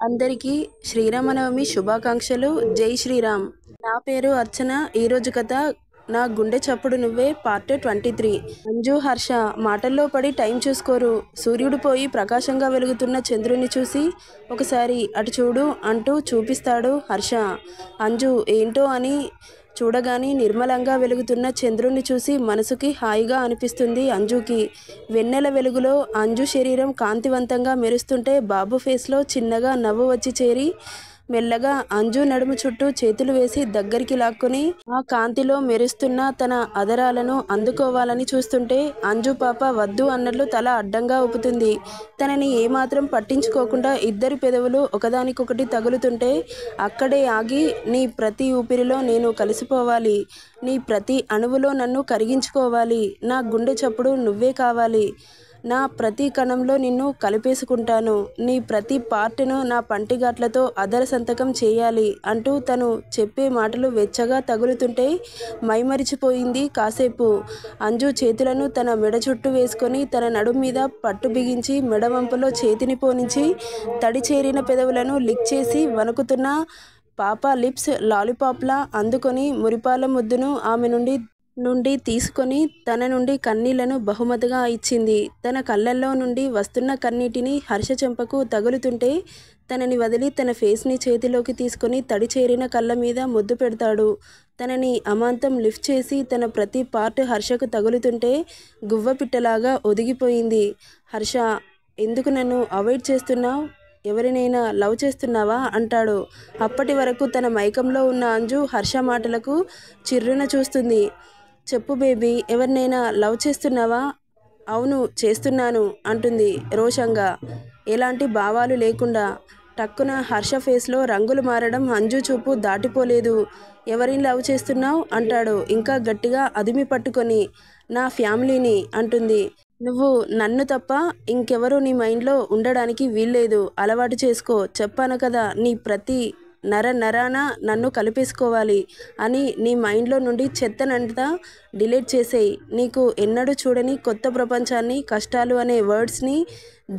అందరికీ శ్రీరామనవమి శుభాకాంక్షలు. జై శ్రీరామ్. నా పేరు అర్చన. ఈరోజు కథ నా గుండె చప్పుడు నువ్వే పార్ట్ 23. అంజు, హర్ష మాటల్లో పడి టైం చూసుకోరు. సూర్యుడు పోయి ప్రకాశంగా వెలుగుతున్న చంద్రుని చూసి ఒకసారి అటు చూడు అంటూ చూపిస్తాడు హర్ష. అంజు ఏంటో అని చూడగానే నిర్మలంగా వెలుగుతున్న చంద్రుని చూసి మనసుకి హాయిగా అనిపిస్తుంది అంజుకి. వెన్నెల వెలుగులో అంజు శరీరం కాంతివంతంగా మెరుస్తుంటే బాబు ఫేస్లో చిన్నగా నవ్వు వచ్చి చేరి మెల్లగా అంజు నడుము చుట్టూ చేతులు వేసి దగ్గరికి లాక్కుని ఆ కాంతిలో మెరుస్తున్న తన అదరాలను అందుకోవాలని చూస్తుంటే అంజు పాప వద్దు అన్నట్లు తల అడ్డంగా ఊపుతుంది. తనని ఏమాత్రం పట్టించుకోకుండా ఇద్దరి పెదవులు ఒకదానికొకటి తగులుతుంటే అక్కడే ఆగి, నీ ప్రతి ఊపిరిలో నేను కలిసిపోవాలి, నీ ప్రతి అణువులో నన్ను కరిగించుకోవాలి, నా గుండె చప్పుడు నువ్వే కావాలి, నా ప్రతి కణంలో నిన్ను కలిపేసుకుంటాను, నీ ప్రతి పార్ట్ను నా పంటిగాట్లతో అదర సంతకం చేయాలి అంటూ తను చెప్పే మాటలు వెచ్చగా తగులుతుంటే మైమరిచిపోయింది కాసేపు. అంజు చేతులను తన మెడ చుట్టూ వేసుకొని తన నడుం మీద పట్టు బిగించి మెడవంపులో చేతిని పోనించి తడి చేరిన పెదవులను లిక్ చేసి వణుకుతున్న పాప లిప్స్ లాలీపాప్లా అందుకొని మురిపాల ముద్దును ఆమె నుండి తీసుకొని తన నుండి కన్నీళ్లను బహుమతిగా ఇచ్చింది. తన కళ్ళల్లో నుండి వస్తున్న కన్నీటిని హర్ష చెంపకు తగులుతుంటే తనని వదిలి తన ఫేస్ని చేతిలోకి తీసుకొని తడి చేరిన కళ్ళ మీద ముద్దు పెడతాడు. తనని అమాంతం లిఫ్ట్ చేసి తన ప్రతి పార్ట్ హర్షకు తగులుతుంటే గువ్వపిట్టలాగా ఒదిగిపోయింది. హర్ష, ఎందుకు నన్ను అవాయిడ్ చేస్తున్నావు? ఎవరినైనా లవ్ చేస్తున్నావా అంటాడు. అప్పటి వరకు తన మైకంలో ఉన్న అంజు హర్ష మాటలకు చిర్రున చూస్తుంది. చెప్పు బేబీ, ఎవరినైనా లవ్ చేస్తున్నావా? అవును చేస్తున్నాను అంటుంది రోషంగా, ఎలాంటి భావాలు లేకుండా. టక్కున హర్ష ఫేస్లో రంగులు మారడం అంజు చూపు దాటిపోలేదు. ఎవరిని లవ్ చేస్తున్నావు అంటాడు ఇంకా గట్టిగా అదిమి పట్టుకొని. నా ఫ్యామిలీని అంటుంది. నువ్వు నన్ను తప్ప ఇంకెవరూ నీ మైండ్లో ఉండడానికి వీల్లేదు. అలవాటు చేసుకో. చెప్పాను కదా, నీ ప్రతి నరాన నన్ను కలిపేసుకోవాలి అని. నీ మైండ్లో నుండి చెత్తనంతా డిలీట్ చేసేయి. నీకు ఎన్నడూ చూడని కొత్త ప్రపంచాన్ని, కష్టాలు అనే వర్డ్స్ని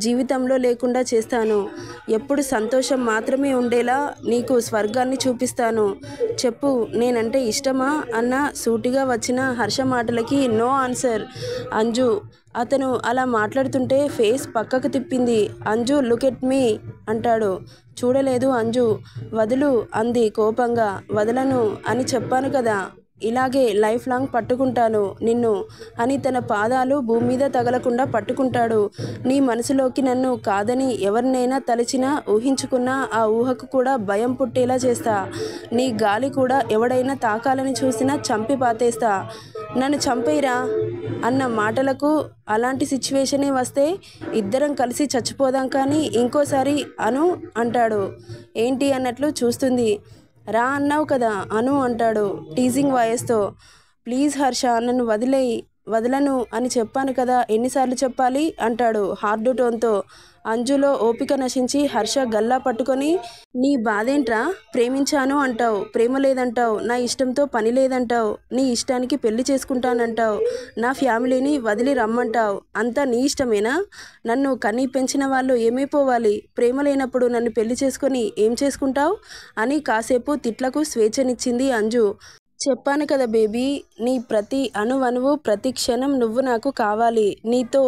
జీవితంలో లేకుండా చేస్తాను. ఎప్పుడు సంతోషం మాత్రమే ఉండేలా నీకు స్వర్గాన్ని చూపిస్తాను. చెప్పు, నేనంటే ఇష్టమా అన్న సూటిగా వచ్చిన హర్ష మాటలకి నో ఆన్సర్ అంజు. అతను అలా మాట్లాడుతుంటే ఫేస్ పక్కకు తిప్పింది. అంజు, లుక్ ఎట్ మీ అంటాడు. చూడలేదు అంజు. వదులు అంది కోపంగా. వదలను అని చెప్పాను కదా, ఇలాగే లైఫ్ లాంగ్ పట్టుకుంటాను నిన్ను అని తన పాదాలు భూమి మీద తగలకుండా పట్టుకుంటాడు. నీ మనసులోకి నన్ను కాదని ఎవరినైనా తలచినా, ఊహించుకున్నా ఆ ఊహకు కూడా భయం పుట్టేలా చేస్తా. నీ గాలి కూడా ఎవడైనా తాకాలని చూసినా చంపి పాతేస్తా. నన్ను చంపేయిరా అన్న మాటలకు అలాంటి సిచ్యువేషనే వస్తే ఇద్దరం కలిసి చచ్చిపోదాం కానీ ఇంకోసారి అను అంటాడు. ఏంటి అన్నట్లు చూస్తుంది. రా అన్నావు కదా అను అంటాడు టీజింగ్ వాయిస్తో. ప్లీజ్ హర్ష, నన్ను వదలను అని చెప్పాను కదా, ఎన్నిసార్లు చెప్పాలి అంటాడు హార్డ్ టోన్తో. అంజులో ఓపిక నశించి హర్ష గల్లా పట్టుకొని, నీ బాధేంట్రా? ప్రేమించాను అంటావు, ప్రేమ లేదంటావు, నా ఇష్టంతో పని లేదంటావు, నీ ఇష్టానికి పెళ్లి చేసుకుంటానంటావు, నా ఫ్యామిలీని వదిలి రమ్మంటావు, అంతా నీ ఇష్టమేనా? నన్ను కనీ పెంచిన వాళ్ళు ఏమైపోవాలి? ప్రేమ లేనప్పుడు నన్ను పెళ్లి చేసుకొని ఏం చేసుకుంటావు అని కాసేపు తిట్లకు స్వేచ్ఛనిచ్చింది అంజు. చెప్పాను కదా బేబీ, నీ ప్రతి అణువణువు, ప్రతి క్షణం నువ్వు నాకు కావాలి. నీతో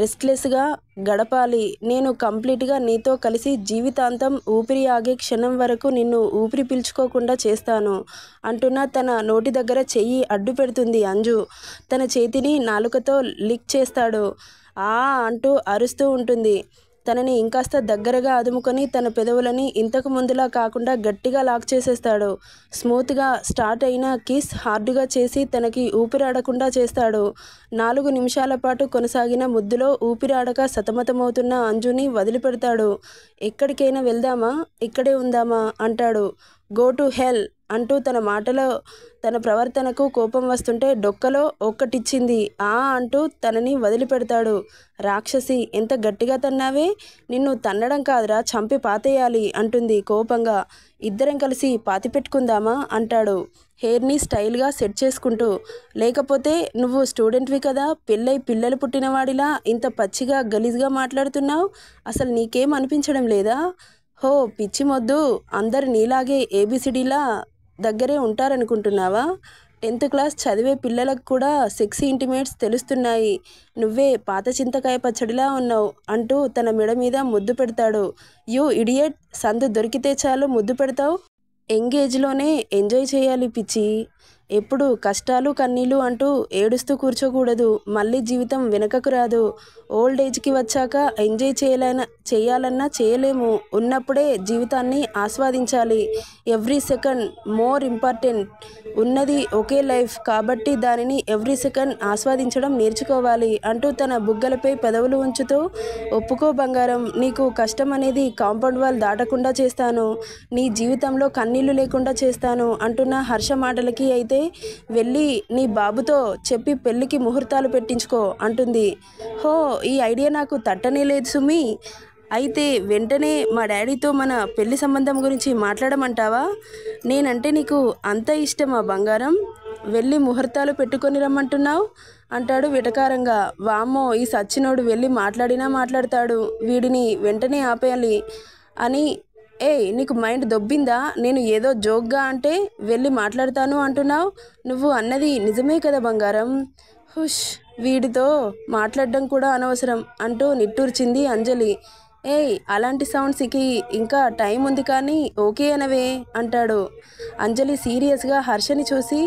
రెస్ట్లెస్గా గడపాలి. నేను కంప్లీట్గా నీతో కలిసి జీవితాంతం ఊపిరి ఆగే క్షణం వరకు నిన్ను ఊపిరి పీల్చుకోకుండా చేస్తాను అంటున్న తన నోటి దగ్గర చెయ్యి అడ్డు పెడుతుంది అంజు. తన చేతిని నాలుకతో లిక్ చేస్తాడు. ఆ అంటూ అరుస్తూ ఉంటుంది. తనని ఇంకాస్త దగ్గరగా అదుముకొని తన పెదవులని ఇంతకు ముందులా కాకుండా గట్టిగా లాక్ చేసేస్తాడు. స్మూత్గా స్టార్ట్ అయిన కిస్ హార్డ్గా చేసి తనకి ఊపిరాడకుండా చేస్తాడు. 4 నిమిషాల పాటు కొనసాగిన ముద్దులో ఊపిరాడక సతమతమవుతున్న అంజుని వదిలిపెడతాడు. ఎక్కడికైనా వెళ్దామా, ఇక్కడే ఉందామా అంటాడు. గో టు హెల్ అంటూ తన మాటలో తన ప్రవర్తనకు కోపం వస్తుంటే డొక్కలో ఒక్కటిచ్చింది. ఆ అంటూ తనని వదిలిపెడతాడు. రాక్షసి, ఎంత గట్టిగా తన్నావే? నిన్ను తన్నడం కాదురా, చంపి పాతేయాలి అంటుంది కోపంగా. ఇద్దరం కలిసి పాతిపెట్టుకుందామా అంటాడు హెయిర్ని స్టైల్గా సెట్ చేసుకుంటూ. లేకపోతే నువ్వు స్టూడెంట్వి కదా, పెళ్ళై పిల్లలు పుట్టినవాడిలా ఇంత పచ్చిగా గలీజ్గా మాట్లాడుతున్నావు. అసలు నీకేం అనిపించడం లేదా? హో పిచ్చి మొద్దు, అందరు నీలాగే ఏబిసిడీలా దగ్గరే ఉంటారనుకుంటున్నావా? 10th క్లాస్ చదివే పిల్లలకు కూడా సెక్సీ ఇంటిమేట్స్ తెలుస్తున్నాయి. నువ్వే పాత చింతకాయ పచ్చడిలా ఉన్నావు అంటూ తన మెడ మీద ముద్దు పెడతాడు. యూ ఇడియట్, సందు దొరికితే చాలు ముద్దు పెడతావు. ఎంగేజ్లోనే ఎంజాయ్ చేయాలి పిచ్చి. ఎప్పుడు కష్టాలు కన్నీళ్ళు అంటూ ఏడుస్తూ కూర్చోకూడదు. మళ్ళీ జీవితం వెనకకు రాదు. ఓల్డ్ ఏజ్కి వచ్చాక ఎంజాయ్ చేయాలన్నా చేయలేము. ఉన్నప్పుడే జీవితాన్ని ఆస్వాదించాలి. Every second more important. ఉన్నది ఒకే లైఫ్ కాబట్టి దానిని ఎవ్రీ సెకండ్ ఆస్వాదించడం నేర్చుకోవాలి అంటూ తన బుగ్గలపై పెదవులు ఉంచుతూ, ఒప్పుకో బంగారం, నీకు కష్టం అనేది కాంపౌండ్ వాల్ దాటకుండా చేస్తాను, నీ జీవితంలో కన్నీళ్లు లేకుండా చేస్తాను అంటున్న హర్ష మాటలకి అయితే వెళ్ళి నీ బాబుతో చెప్పి పెళ్ళికి ముహూర్తాలు పెట్టించుకో అంటుంది. హో, ఈ ఐడియా నాకు తట్టనే లేదు సుమి. అయితే వెంటనే మా డాడీతో మన పెళ్లి సంబంధం గురించి మాట్లాడమంటావా? నేనంటే నీకు అంత ఇష్టమా బంగారం? వెళ్ళి ముహూర్తాలు పెట్టుకొని రమ్మంటున్నావు అంటాడు వెటకారంగా. వామ్మో, ఈ సచ్చినోడు వెళ్ళి మాట్లాడినా మాట్లాడతాడు, వీడిని వెంటనే ఆపేయాలి అని. నీకు మైండ్ దొబ్బిందా? నేను ఏదో జోక్గా అంటే వెళ్ళి మాట్లాడతాను అంటున్నావు. నువ్వు అన్నది నిజమే కదా బంగారం? హుష్, వీడితో మాట్లాడడం కూడా అనవసరం అంటూ నిట్టూర్చింది అంజలి. అలాంటి సౌండ్స్కి ఇంకా టైం ఉంది కానీ ఓకే అనవే అంటాడు. అంజలి సీరియస్గా హర్షని చూసి,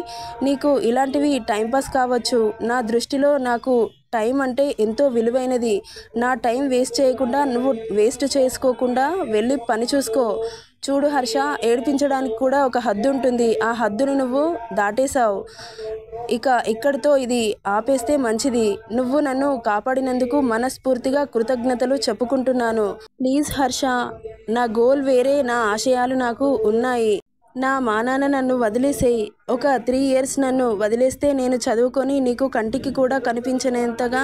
నీకు ఇలాంటివి టైంపాస్ కావచ్చు, నా దృష్టిలో నాకు టైం అంటే ఎంతో విలువైనది. నా టైం వేస్ట్ చేయకుండా, నువ్వు వేస్ట్ చేసుకోకుండా వెళ్ళి పని చూసుకో. చూడు హర్ష, ఏడిపించడానికి కూడా ఒక హద్దు ఉంటుంది. ఆ హద్దును నువ్వు దాటేశావు. ఇక ఇక్కడితో ఇది ఆపేస్తే మంచిది. నువ్వు నన్ను కాపాడినందుకు మనస్ఫూర్తిగా కృతజ్ఞతలు చెప్పుకుంటున్నాను. ప్లీజ్ హర్ష, నా గోల్ వేరే, నా ఆశయాలు నాకు ఉన్నాయి. నా మానాన నన్ను వదిలేసేయి. ఒక 3 years నన్ను వదిలేస్తే నేను చదువుకొని నీకు కంటికి కూడా కనిపించనంతగా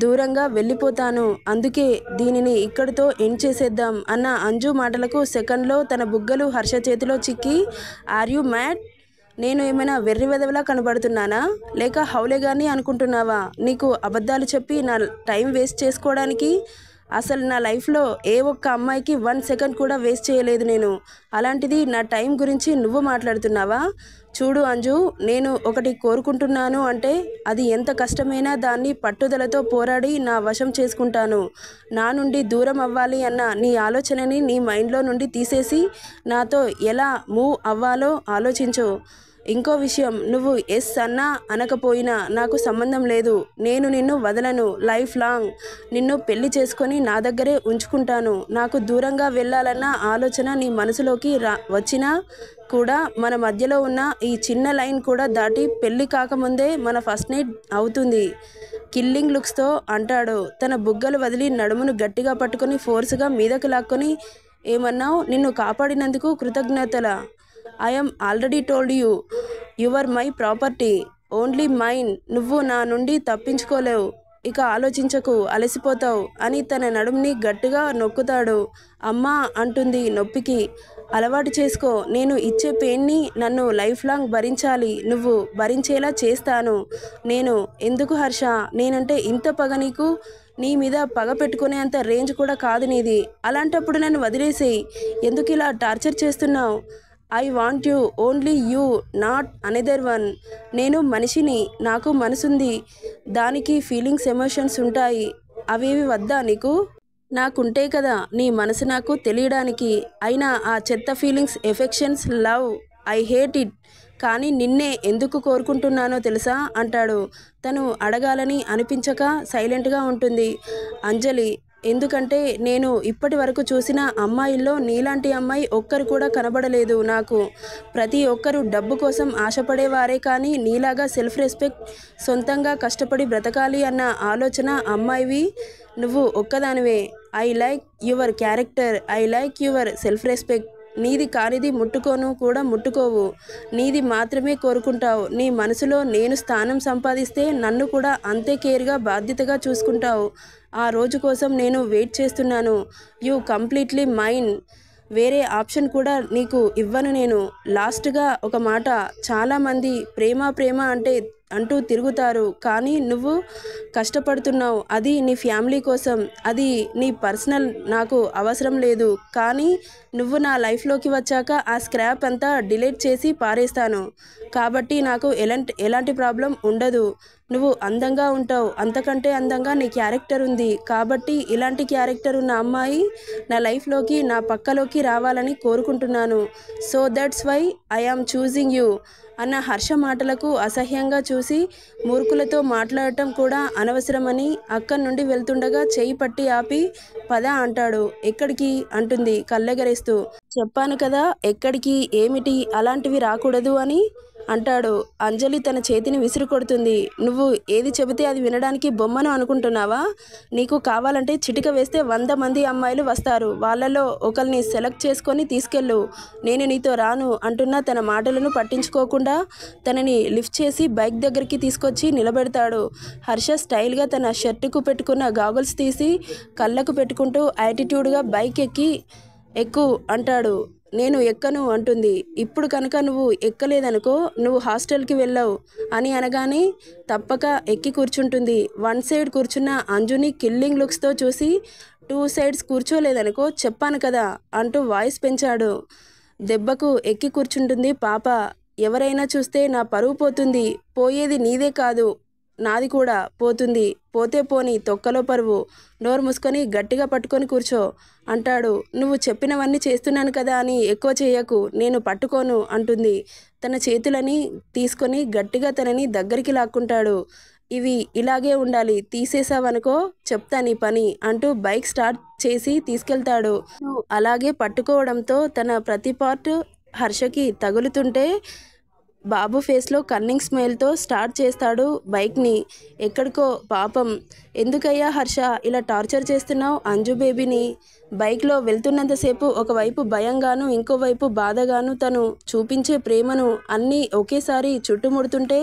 దూరంగా వెళ్ళిపోతాను. అందుకే దీనిని ఇక్కడితో ఎండ్ చేసేద్దాం అన్న అంజు మాటలకు సెకండ్లో తన బుగ్గలు హర్ష చేతిలో చిక్కి, ఆర్ యూ మ్యాడ్? నేను ఏమైనా వెర్రి వెదవలా కనబడుతున్నానా? లేక హౌలేగాని అనుకుంటున్నావా? నీకు అబద్ధాలు చెప్పి నా టైం వేస్ట్ చేసుకోవడానికి? అసలు నా లైఫ్లో ఏ ఒక్క అమ్మాయికి 1 second కూడా వేస్ట్ చేయలేదు నేను. అలాంటిది నా టైం గురించి నువ్వు మాట్లాడుతున్నావా? చూడు అంజు, నేను ఒకటి కోరుకుంటున్నాను అంటే అది ఎంత కష్టమైనా దాన్ని పట్టుదలతో పోరాడి నా వశం చేసుకుంటాను. నా నుండి దూరం అవ్వాలి అన్న నీ ఆలోచనని నీ మైండ్లో నుండి తీసేసి నాతో ఎలా మూవ్ అవ్వాలో ఆలోచించు. ఇంకో విషయం, నువ్వు ఎస్ అన్నా అనకపోయినా నాకు సంబంధం లేదు. నేను నిన్ను వదలను. లైఫ్ లాంగ్ నిన్ను పెళ్లి చేసుకొని నా దగ్గరే ఉంచుకుంటాను. నాకు దూరంగా వెళ్ళాలన్న ఆలోచన నీ మనసులోకి వచ్చినా కూడా మన మధ్యలో ఉన్న ఈ చిన్న లైన్ కూడా దాటి పెళ్ళి కాకముందే మన ఫస్ట్ నైట్ అవుతుంది. కిల్లింగ్ లుక్స్తో అంటాడు. తన బుగ్గలు వదిలి నడుమును గట్టిగా పట్టుకొని ఫోర్స్గా మీదకి లాక్కొని, ఏమన్నావు? నిన్ను కాపాడినందుకు కృతజ్ఞతల. I am already told you, your my property, only mine. నువ్వు నా నుండి తప్పించుకోలేవు. ఇక ఆలోచించకు, అలసిపోతావు అని తన నడుముని గట్టిగా నొక్కుతాడు. అమ్మా అంటుంది నొప్పికి. అలవాటు చేసుకో. నేను ఇచ్చే పెయిన్ని నన్ను లైఫ్ లాంగ్ భరించాలి. నువ్వు భరించేలా చేస్తాను. నేను ఎందుకు హర్ష? నేనంటే ఇంత పగ నీకు? నీ మీద పగ పెట్టుకునే అంత రేంజ్ కూడా కాదు నీది. అలాంటప్పుడు నన్ను వదిలేసేయి. ఎందుకు ఇలా టార్చర్ చేస్తున్నావు? I want you, only you, not another one. నేను మనిషిని, నాకు మనసుంది, దానికి ఫీలింగ్స్, ఎమోషన్స్ ఉంటాయి. అవేవి వద్దా నీకు? నాకుంటే కదా నీ మనసు నాకు తెలియడానికి. అయినా ఆ చెత్త feelings, affections, love, I hate it. కానీ నిన్నే ఎందుకు కోరుకుంటున్నానో తెలుసా అంటాడు. తను అడగాలని అనిపించక సైలెంట్గా ఉంటుంది అంజలి. ఎందుకంటే నేను ఇప్పటి వరకు చూసిన అమ్మాయిల్లో నీలాంటి అమ్మాయి ఒక్కరు కూడా కనబడలేదు నాకు. ప్రతి ఒక్కరు డబ్బు కోసం ఆశపడేవారే కానీ నీలాగా సెల్ఫ్ రెస్పెక్ట్, సొంతంగా కష్టపడి బ్రతకాలి అన్న ఆలోచన అమ్మాయివి నువ్వు ఒక్కదానివే. I like your character, I like your self respect. నీది కానిది ముట్టుకోను కూడా ముట్టుకోవు. నీది మాత్రమే కోరుకుంటావు. నీ మనసులో నేను స్థానం సంపాదిస్తే నన్ను కూడా అంతే కేర్గా, బాధ్యతగా చూసుకుంటావు. ఆ రోజు కోసం నేను వెయిట్ చేస్తున్నాను. You completely mine. వేరే ఆప్షన్ కూడా నీకు ఇవ్వను నేను. లాస్ట్గా ఒక మాట, చాలామంది ప్రేమ ప్రేమ అంటే అంటూ తిరుగుతారు, కానీ నువ్వు కష్టపడుతున్నావు, అది నీ ఫ్యామిలీ కోసం, అది నీ పర్సనల్, నాకు అవసరం లేదు. కానీ నువ్వు నా లైఫ్లోకి వచ్చాక ఆ స్క్రాప్ అంతా డిలీట్ చేసి పారేస్తాను. కాబట్టి నాకు ఎలాంటి ప్రాబ్లం ఉండదు. నువ్వు అందంగా ఉంటావు, అంతకంటే అందంగా నీ క్యారెక్టర్ ఉంది. కాబట్టి ఇలాంటి క్యారెక్టర్ ఉన్న అమ్మాయి నా లైఫ్లోకి, నా పక్కలోకి రావాలని కోరుకుంటున్నాను. So that's why I am choosing you అన్న హర్ష మాటలకు అసహ్యంగా చూసి, మూర్ఖులతో మాట్లాడటం కూడా అనవసరమని అక్కడి నుండి వెళ్తుండగా చేయి పట్టి ఆపి, పద అంటాడు. ఎక్కడికి అంటుంది కళ్ళెగరేస్తూ. చెప్పాను కదా ఎక్కడికి, ఏమిటి అలాంటివి రాకూడదు అని అంటాడు. అంజలి తన చేతిని విసిరి కొడుతుంది. నువ్వు ఏది చెబితే అది వినడానికి బొమ్మను అనుకుంటున్నావా? నీకు కావాలంటే చిటిక వేస్తే 100 మంది అమ్మాయిలు వస్తారు, వాళ్ళలో ఒకరిని సెలెక్ట్ చేసుకొని తీసుకెళ్ళు, నేను నీతో రాను అంటున్న తన మాటలను పట్టించుకోకుండా తనని లిఫ్ట్ చేసి బైక్ దగ్గరికి తీసుకొచ్చి నిలబెడతాడు. హర్ష స్టైల్గా తన షర్టుకు పెట్టుకున్న గాగుల్స్ తీసి కళ్ళకు పెట్టుకుంటూ యాటిట్యూడ్గా బైక్ ఎక్కు అంటాడు. నేను ఎక్కను అంటుంది. ఇప్పుడు కనుక నువ్వు ఎక్కలేదనుకో, నువ్వు హాస్టల్కి వెళ్ళావు అని అనగానే తప్పక ఎక్కి కూర్చుంటుంది. 1 సైడ్ కూర్చున్న అంజుని కిల్లింగ్ లుక్స్తో చూసి, 2 సైడ్స్ కూర్చోలేదనుకో చెప్పాను కదా అంటూ వాయిస్ పెంచాడు. దెబ్బకు ఎక్కి కూర్చుంటుంది పాప. ఎవరైనా చూస్తే నా పరువు పోతుంది. పోయేది నీదే కాదు, నాది కూడా పోతుంది. పోతే పోని, తొక్కలో పరువు. నోరు మూసుకొని గట్టిగా పట్టుకొని కూర్చో అంటాడు. నువ్వు చెప్పినవన్నీ చేస్తున్నాను కదా అని ఎక్కువ చేయకు, నేను పట్టుకోను అంటుంది. తన చేతులని తీసుకొని గట్టిగా తనని దగ్గరికి లాక్కుంటాడు. ఇవి ఇలాగే ఉండాలి, తీసేసావనుకో చెప్తా నీ పని అంటూ బైక్ స్టార్ట్ చేసి తీసుకెళ్తాడు. అలాగే పట్టుకోవడంతో తన ప్రతి పార్ట్ హర్షకి తగులుతుంటే బాబు ఫేస్లో కన్నింగ్ స్మైల్తో స్టార్ట్ చేస్తాడు బైక్ని. ఎక్కడికో పాపం. ఎందుకయ్యా హర్ష ఇలా టార్చర్ చేస్తున్నావు అంజు బేబీని? బైక్లో వెళ్తున్నంతసేపు ఒకవైపు భయంగాను, ఇంకోవైపు బాధగాను తను చూపించే ప్రేమను అన్నీ ఒకేసారి చుట్టుముడుతుంటే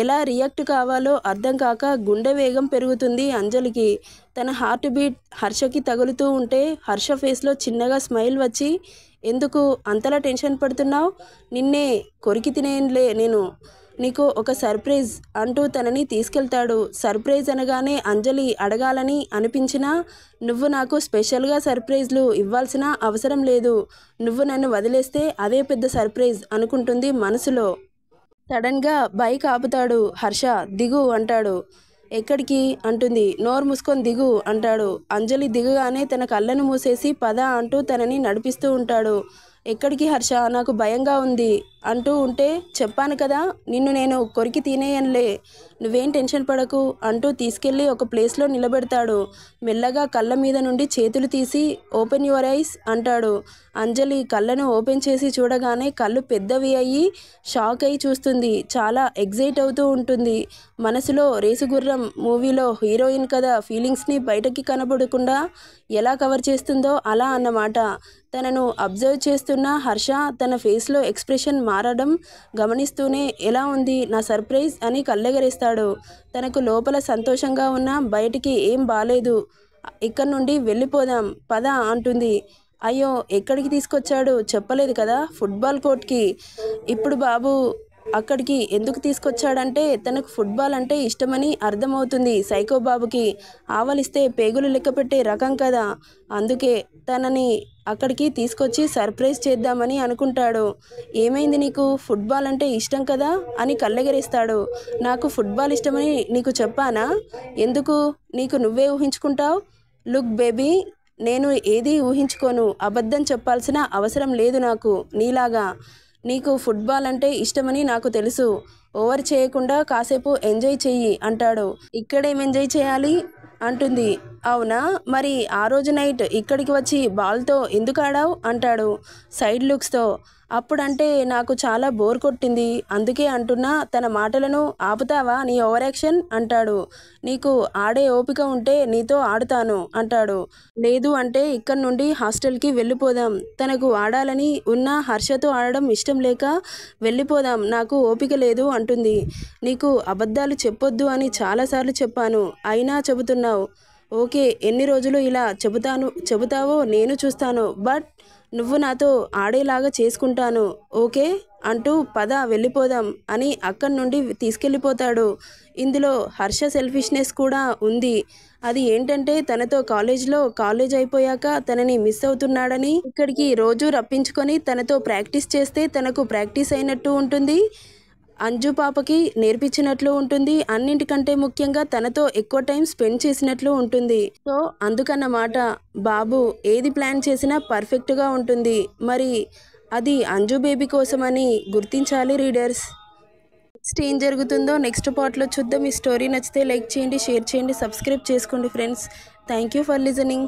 ఎలా రియాక్ట్ కావాలో అర్థం కాక గుండె వేగం పెరుగుతుంది అంజలికి. తన హార్ట్ బీట్ హర్షకి తగులుతూ ఉంటే హర్ష ఫేస్లో చిన్నగా స్మైల్ వచ్చి, ఎందుకు అంతలా టెన్షన్ పడుతున్నావు? నిన్నే కొరికి తినేనులే నేను, నీకు ఒక సర్ప్రైజ్ అంటూ తనని తీసుకెళ్తాడు. సర్ప్రైజ్ అనగానే అంజలి అడగాలని అనిపించినా, నువ్వు నాకు స్పెషల్గా సర్ప్రైజ్లు ఇవ్వాల్సిన అవసరం లేదు, నువ్వు నన్ను వదిలేస్తే అదే పెద్ద సర్ప్రైజ్ అనుకుంటుంది మనసులో. సడన్గా బైక్ ఆపుతాడు. హర్ష దిగు అంటాడు. ఎక్కడికి అంటుంది. నోరు మూసుకొని దిగు అంటాడు. అంజలి దిగగానే తన కళ్ళను మూసేసి పద అంటూ తనని నడిపిస్తూ ఉంటాడు. ఎక్కడికి హర్ష, నాకు భయంగా ఉంది అంటూ ఉంటే, చెప్పాను కదా నిన్ను నేను కొరికి తినేయనులే, నువ్వేం టెన్షన్ పడకు అంటూ తీసుకెళ్ళి ఒక ప్లేస్లో నిలబెడతాడు. మెల్లగా కళ్ళ మీద నుండి చేతులు తీసి ఓపెన్ యువర్ ఐస్ అంటాడు. అంజలి కళ్ళను ఓపెన్ చేసి చూడగానే కళ్ళు పెద్దవి అయ్యి షాక్ అయి చూస్తుంది. చాలా ఎగ్జైట్ అవుతూ ఉంటుంది. మనసులో రేసుగుర్రం మూవీలో హీరోయిన్ కదా ఫీలింగ్స్ని బయటకి కనబడకుండా ఎలా కవర్ చేస్తుందో అలా అన్నమాట. తనను అబ్జర్వ్ చేస్తున్న హర్ష తన ఫేస్లో ఎక్స్ప్రెషన్ మారడం గమనిస్తూనే, ఎలా ఉంది నా సర్ప్రైజ్ అని కళ్ళెగరేస్తాడు. తనకు లోపల సంతోషంగా ఉన్న బయటికి ఏం బాలేదు. ఇక్కడి నుండి వెళ్ళిపోదాం పద అంటుంది. అయ్యో ఎక్కడికి తీసుకొచ్చాడు చెప్పలేదు కదా, ఫుట్బాల్ కోర్ట్కి. ఇప్పుడు బాబు అక్కడికి ఎందుకు తీసుకొచ్చాడంటే తనకు ఫుట్బాల్ అంటే ఇష్టమని అర్థమవుతుంది సైకో బాబుకి. ఆవలిస్తే పేగులు లెక్కపెట్టే రకం కదా, అందుకే తనని అక్కడికి తీసుకొచ్చి సర్ప్రైజ్ చేద్దామని అనుకుంటాడు. ఏమైంది నీకు, ఫుట్బాల్ అంటే ఇష్టం కదా అని కళ్ళెగరేస్తాడు. నాకు ఫుట్బాల్ ఇష్టమని నీకు చెప్పానా? ఎందుకు, నీకు నువ్వే ఊహించుకుంటావు? లుక్ బేబీ, నేను ఏది ఊహించుకోను, అబద్ధం చెప్పాల్సిన అవసరం లేదు నాకు నీలాగా. నీకు ఫుట్బాల్ అంటే ఇష్టమని నాకు తెలుసు, ఓవర్ చేయకుండా కాసేపు ఎంజాయ్ చెయ్యి అంటాడు. ఇక్కడేం ఎంజాయ్ చేయాలి అంటుంది. అవునా, మరి ఆ రోజు నైట్ ఇక్కడికి వచ్చి బాల్తో ఎందుకు ఆడావు అంటాడు సైడ్ లుక్స్తో. అప్పుడంటే నాకు చాలా బోర్ కొట్టింది, అందుకే అంటున్నా, తన మాటలను ఆపుతావా నీ ఓవర్ యాక్షన్ అంటాడు. నీకు ఆడే ఓపిక ఉంటే నీతో ఆడుతాను అంటాడు. లేదు అంటే ఇక్కడి నుండి హాస్టల్కి వెళ్ళిపోదాం. తనకు ఆడాలని ఉన్న హర్షతో ఆడడం ఇష్టం లేక వెళ్ళిపోదాం, నాకు ఓపిక లేదు అంటుంది. నీకు అబద్ధాలు చెప్పొద్దు అని చాలాసార్లు చెప్పాను, అయినా చెబుతున్నావు. ఓకే, ఎన్ని రోజులు ఇలా చెబుతావో నేను చూస్తాను, బట్ నువ్వు నాతో ఆడేలాగా చేసుకుంటాను, ఓకే అంటూ పద వెళ్ళిపోదాం అని అక్కడి నుండి తీసుకెళ్ళిపోతాడు. ఇందులో హర్ష సెల్ఫిష్నెస్ కూడా ఉంది. అది ఏంటంటే తనతో కాలేజ్ అయిపోయాక తనని మిస్ అవుతున్నాడని ఇక్కడికి రోజు రప్పించుకొని తనతో ప్రాక్టీస్ చేస్తే తనకు ప్రాక్టీస్ అయినట్టు ఉంటుంది, అంజు పాపకి నేర్పించినట్లు ఉంటుంది, అన్నింటికంటే ముఖ్యంగా తనతో ఎక్కువ టైం స్పెండ్ చేసినట్లు ఉంటుంది. సో అందుకన్నమాట బాబు ఏది ప్లాన్ చేసినా పర్ఫెక్ట్గా ఉంటుంది. మరి అది అంజు బేబీ కోసమని గుర్తించాలి రీడర్స్. నెక్స్ట్ ఏం జరుగుతుందో నెక్స్ట్ పార్ట్లో చూద్దాం. ఈ స్టోరీ నచ్చితే లైక్ చేయండి, షేర్ చేయండి, సబ్స్క్రైబ్ చేసుకోండి friends. Thank you for listening.